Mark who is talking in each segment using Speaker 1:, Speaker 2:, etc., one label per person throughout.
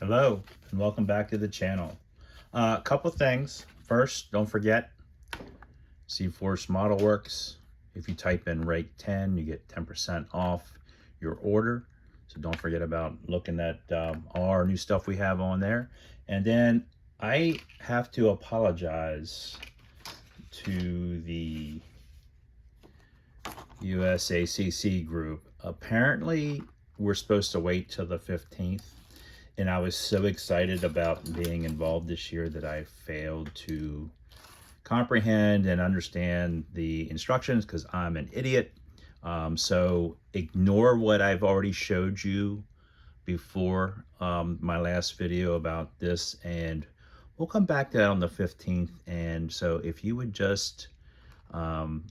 Speaker 1: Hello and welcome back to the channel. A couple things. First, don't forget Zforce Modelworx. If you type in rate 10, you get 10% off your order. So don't forget about looking at all our new stuff we have on there. And then I have to apologize to the USACC group. Apparently, we're supposed to wait till the 15th. And I was so excited about being involved this year that I failed to comprehend and understand the instructions because I'm an idiot. So ignore what I've already showed you before my last video about this, and we'll come back to that on the 15th. And so if you would just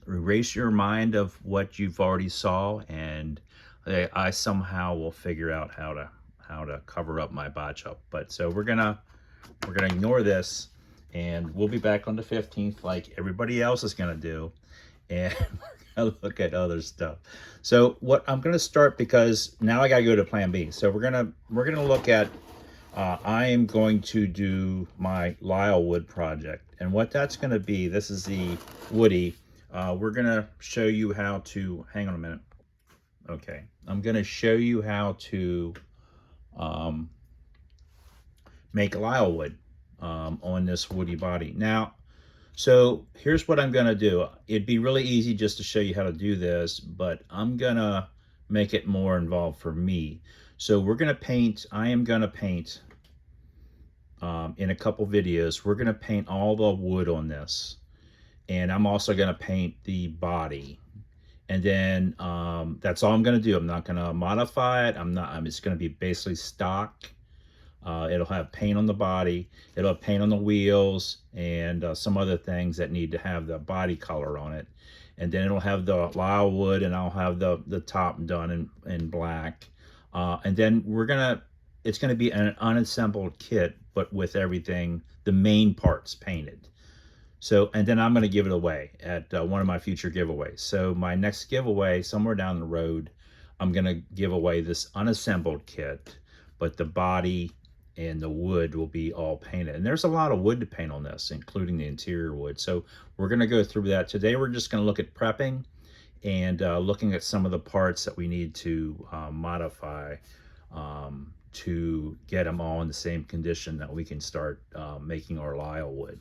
Speaker 1: erase your mind of what you've already saw, and I somehow will figure out how to cover up my botch up. But so we're gonna ignore this, and we'll be back on the 15th like everybody else is gonna do, and we're gonna look at other stuff. So what I'm gonna start, because now I gotta go to plan B. So we're gonna look at I am going to do my Lylewood project, and what that's gonna be, this is the Woody. We're gonna show you how to, hang on a minute. Okay, I'm gonna show you how to make Lylewood on this woody body. Now, so here's what I'm gonna do. It'd be really easy just to show you how to do this, but I'm gonna make it more involved for me. So we're gonna paint, I am gonna paint in a couple videos, we're gonna paint all the wood on this. And I'm also gonna paint the body. And then that's all I'm gonna do. I'm not gonna modify it. I'm just gonna be basically stock. It'll have paint on the body. It'll have paint on the wheels and some other things that need to have the body color on it. And then it'll have the Lylewood, and I'll have the top done in black. And then it's gonna be an unassembled kit, but with everything, the main parts painted. So, and then I'm going to give it away at one of my future giveaways. So my next giveaway, somewhere down the road, I'm going to give away this unassembled kit, but the body and the wood will be all painted. And there's a lot of wood to paint on this, including the interior wood. So we're going to go through that. Today we're just going to look at prepping and looking at some of the parts that we need to modify to get them all in the same condition that we can start making our Lylewood.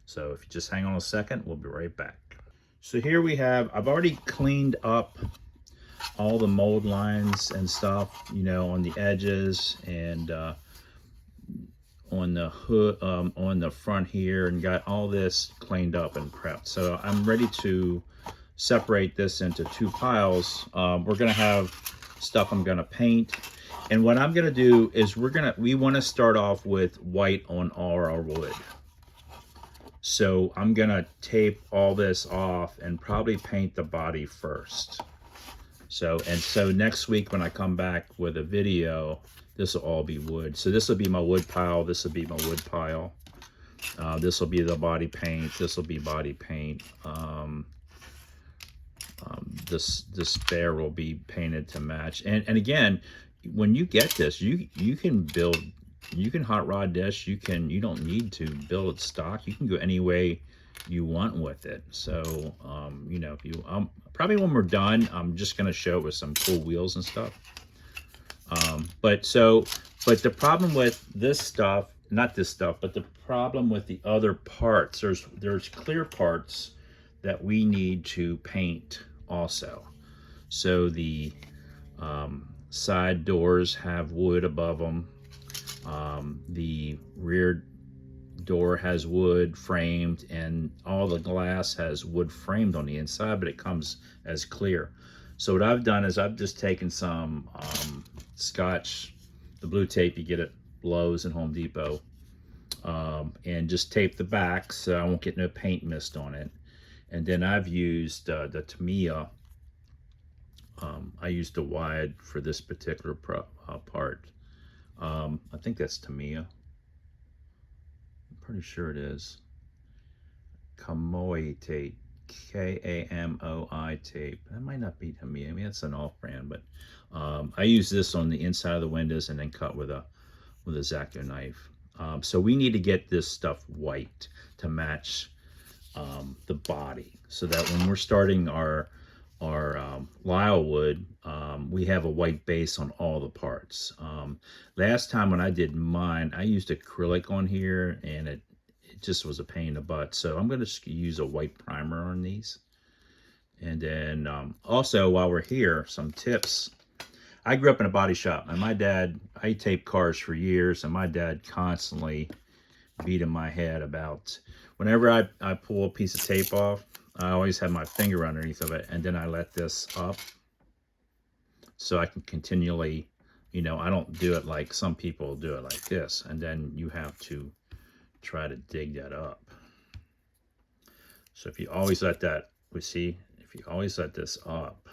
Speaker 1: So if you just hang on a second, we'll be right back. So here we have, I've already cleaned up all the mold lines and stuff, you know, on the edges and on the hood, on the front here, and got all this cleaned up and prepped. So I'm ready to separate this into two piles. We're gonna have stuff I'm gonna paint. And what I'm gonna do is we wanna start off with white on all our wood. So I'm gonna tape all this off and probably paint the body first. So next week when I come back with a video, this will all be wood. So this will be my wood pile. This will be my wood pile. This will be the body paint. This will be body paint. This bear will be painted to match. And again, when you get this, you can build. You can hot rod this. You don't need to build it stock. You can go any way you want with it. So you know, probably when we're done, I'm just gonna show it with some cool wheels and stuff. But the problem with this stuff, not this stuff, but the problem with the other parts, there's clear parts that we need to paint also. So the side doors have wood above them. The rear door has wood framed, and all the glass has wood framed on the inside, but it comes as clear. So what I've done is I've just taken some Scotch, the blue tape you get at Lowe's and Home Depot, and just tape the back so I won't get no paint mist on it. And then I've used the Tamiya. I used a wide for this particular part. I think that's Tamiya. I'm pretty sure it is. Kamoi tape. K-A-M-O-I tape. That might not be Tamiya. I mean, it's an off-brand, but I use this on the inside of the windows and then cut with a with a X-Acto knife. So we need to get this stuff white to match the body, so that when we're starting our Lylewood, we have a white base on all the parts. Last time when I did mine, I used acrylic on here, and it just was a pain in the butt. So I'm going to use a white primer on these. And then also, while we're here, some tips. I grew up in a body shop, and my dad, I taped cars for years, and my dad constantly beating my head about whenever I pull a piece of tape off, I always have my finger underneath of it, and then I let this up so I can continually, you know, I don't do it like some people do it like this, and then you have to try to dig that up. So if you always let that, we see, if you always let this up,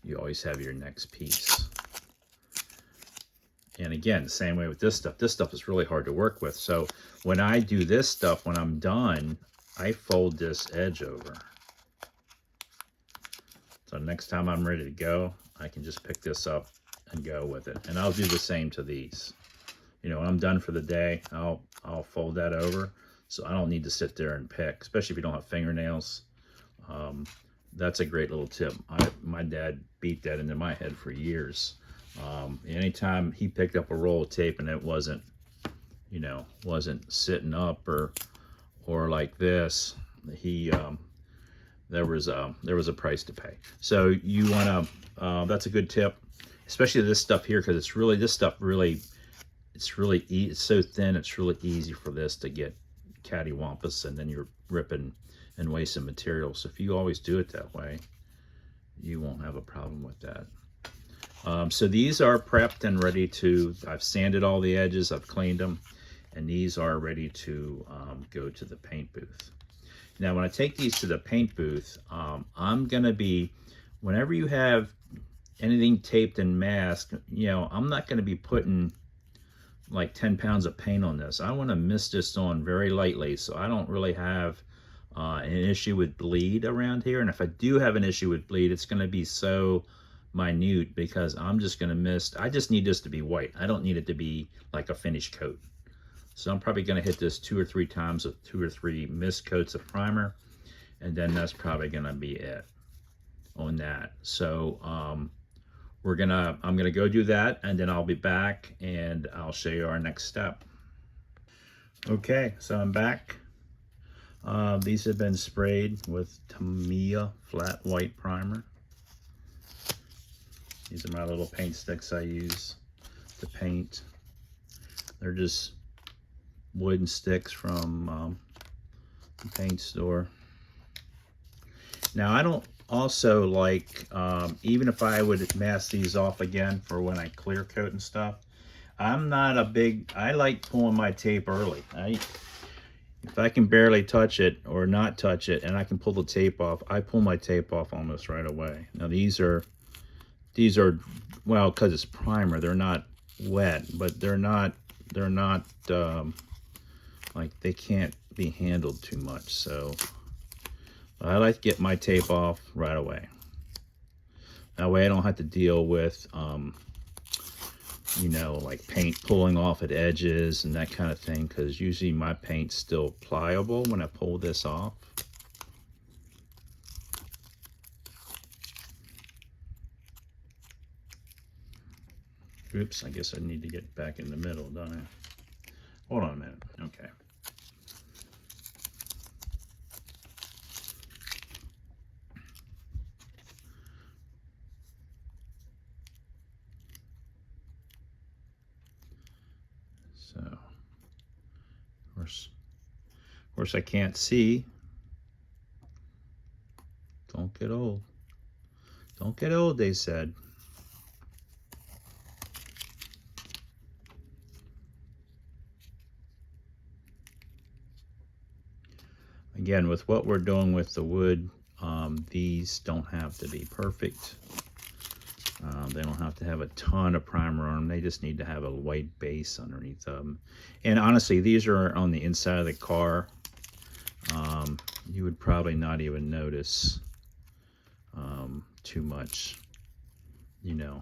Speaker 1: you always have your next piece. And again, the same way with this stuff. This stuff is really hard to work with. So when I do this stuff, when I'm done, I fold this edge over. So next time I'm ready to go, I can just pick this up and go with it. And I'll do the same to these. You know, when I'm done for the day, I'll fold that over. So I don't need to sit there and pick, especially if you don't have fingernails. That's a great little tip. My dad beat that into my head for years. Anytime he picked up a roll of tape and it wasn't, you know, wasn't sitting up or like this, there was a price to pay. So you want to, that's a good tip, especially this stuff here, because it's really, this stuff really, it's so thin, it's really easy for this to get cattywampus, and then you're ripping and wasting material. So if you always do it that way, you won't have a problem with that. So these are prepped and ready to, I've sanded all the edges, I've cleaned them, and these are ready to go to the paint booth. Now when I take these to the paint booth, I'm gonna be, whenever you have anything taped and masked, you know, I'm not gonna be putting like 10 pounds of paint on this. I wanna mist this on very lightly, so I don't really have an issue with bleed around here. And if I do have an issue with bleed, it's gonna be so minute, because I'm just going to mist. I just need this to be white. I don't need it to be like a finished coat. So I'm probably going to hit this 2 or 3 times with 2 or 3 mist coats of primer, and then that's probably going to be it on that. So I'm gonna go do that, and then I'll be back and I'll show you our next step. Okay, so I'm back. These have been sprayed with Tamiya flat white primer. These are my little paint sticks I use to paint. They're just wooden sticks from the paint store. Now I don't also like, even if I would mask these off again for when I clear coat and stuff, I'm not a big, I like pulling my tape early. If I can barely touch it or not touch it and I can pull the tape off, I pull my tape off almost right away. Now these are, well, because it's primer, they're not wet, but they're not like, they can't be handled too much. So I like to get my tape off right away. That way I don't have to deal with, you know, like paint pulling off at edges and that kind of thing, because usually my paint's still pliable when I pull this off. Oops, I guess I need to get back in the middle, don't I? Hold on a minute. Okay. So, of course I can't see. Don't get old. Don't get old, they said. Again, with what we're doing with the wood, these don't have to be perfect. They don't have to have a ton of primer on them. They just need to have a white base underneath them. And honestly, these are on the inside of the car. You would probably not even notice too much, you know,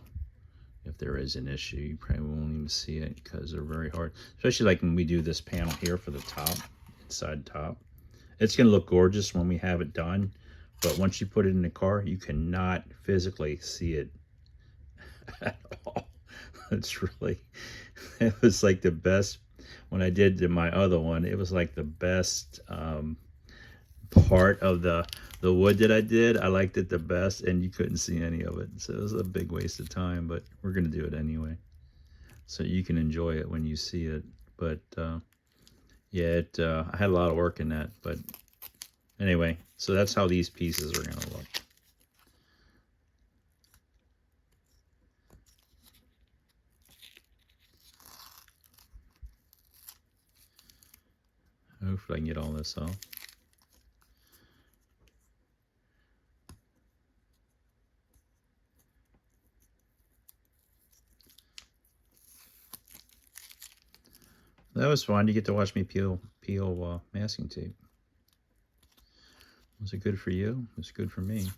Speaker 1: If there is an issue, you probably won't even see it because they're very hard. Especially like when we do this panel here for the top, inside top. It's going to look gorgeous when we have it done. But once you put it in the car, you cannot physically see it at all. It's really, it was like the best, when I did my other one, it was like the best part of the wood that I did. I liked it the best, and you couldn't see any of it. So it was a big waste of time, but we're going to do it anyway. So you can enjoy it when you see it. But yeah, I had a lot of work in that, but anyway, so that's how these pieces are going to look. Hopefully I can get all this off. That was fun. You get to watch me peel masking tape. Was it good for you? It was good for me.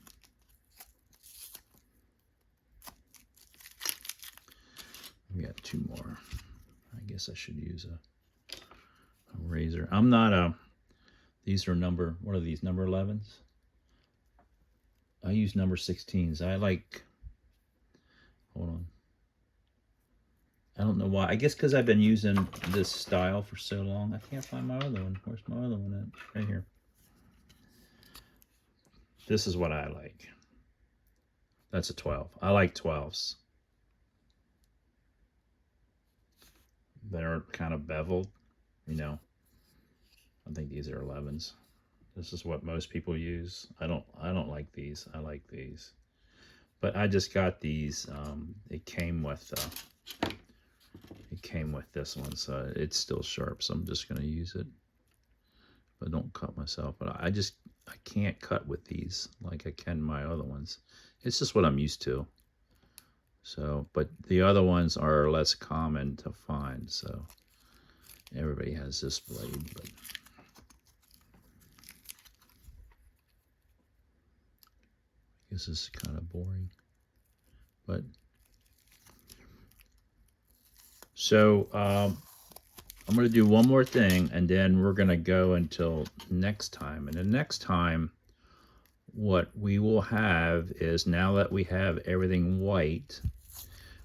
Speaker 1: We got two more. I guess I should use a razor. I'm not a, these are number, what are these, number 11s? I use number 16s. I like, hold on. I don't know why. I guess because I've been using this style for so long. I can't find my other one. Where's my other one at? Right here. This is what I like. That's a 12. I like 12s. They're kind of beveled, you know. I think these are 11s. This is what most people use. I don't like these. I like these. But I just got these. It came with this one, so it's still sharp. So I'm just gonna use it. But don't cut myself. But I can't cut with these like I can my other ones. It's just what I'm used to. So, but the other ones are less common to find. So everybody has this blade, but I guess this is kind of boring. But so I'm going to do one more thing, and then we're going to go until next time. And the next time, what we will have is, now that we have everything white,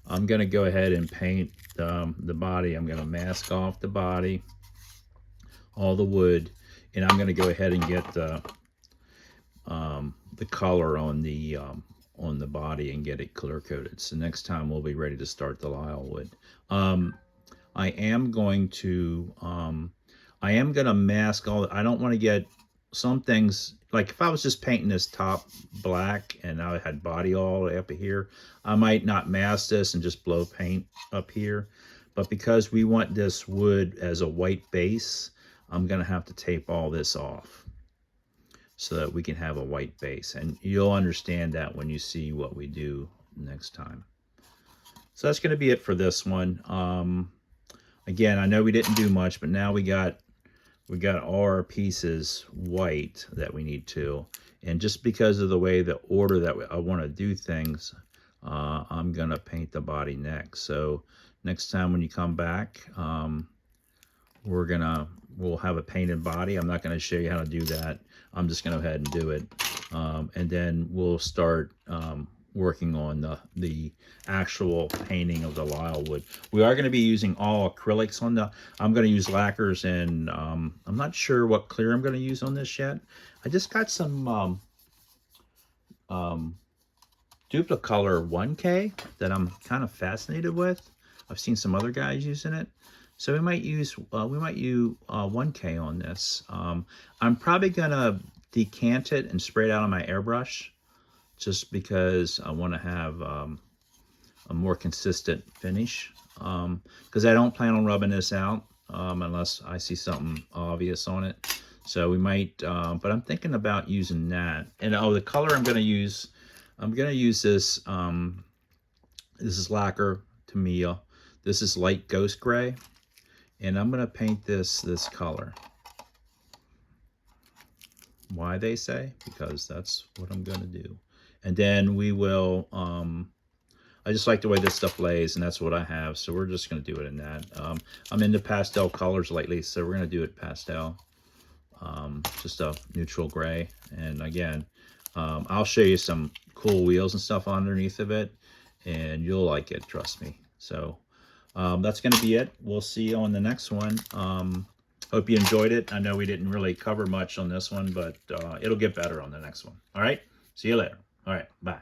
Speaker 1: I'm going to go ahead and paint the body. I'm going to mask off the body, all the wood, and I'm going to go ahead and get the color on the body and get it clear coated. So next time we'll be ready to start the Lylewood. I am going to mask all. I don't want to get some things, like if I was just painting this top black and I had body all up here, I might not mask this and just blow paint up here. But because we want this wood as a white base, I'm gonna have to tape all this off so that we can have a white base. And you'll understand that when you see what we do next time. So that's gonna be it for this one. Again, I know we didn't do much, but now we got all our pieces white that we need to. And just because of the way, the order that I want to do things, I'm going to paint the body next. So next time when you come back, we'll have a painted body. I'm not going to show you how to do that. I'm just going to go ahead and do it. And then we'll start working on the actual painting of the Lylewood. We are going to be using all acrylics on I'm going to use lacquers, and I'm not sure what clear I'm going to use on this yet. I just got some Duplicolor 1K that I'm kind of fascinated with. I've seen some other guys using it. So we might use 1K on this. I'm probably going to decant it and spray it out on my airbrush, just because I want to have a more consistent finish. Because I don't plan on rubbing this out unless I see something obvious on it. So we might, but I'm thinking about using that. And the color I'm going to use this. This is lacquer Tamiya. This is light ghost gray, and I'm going to paint this color. Why, they say? Because that's what I'm going to do. And then we will, I just like the way this stuff lays, and that's what I have. So we're just going to do it in that. I'm into pastel colors lately, so we're going to do it pastel. Just a neutral gray. And again, I'll show you some cool wheels and stuff underneath of it, and you'll like it, trust me. So that's going to be it. We'll see you on the next one. Hope you enjoyed it. I know we didn't really cover much on this one, but it'll get better on the next one. All right, see you later. All right, bye.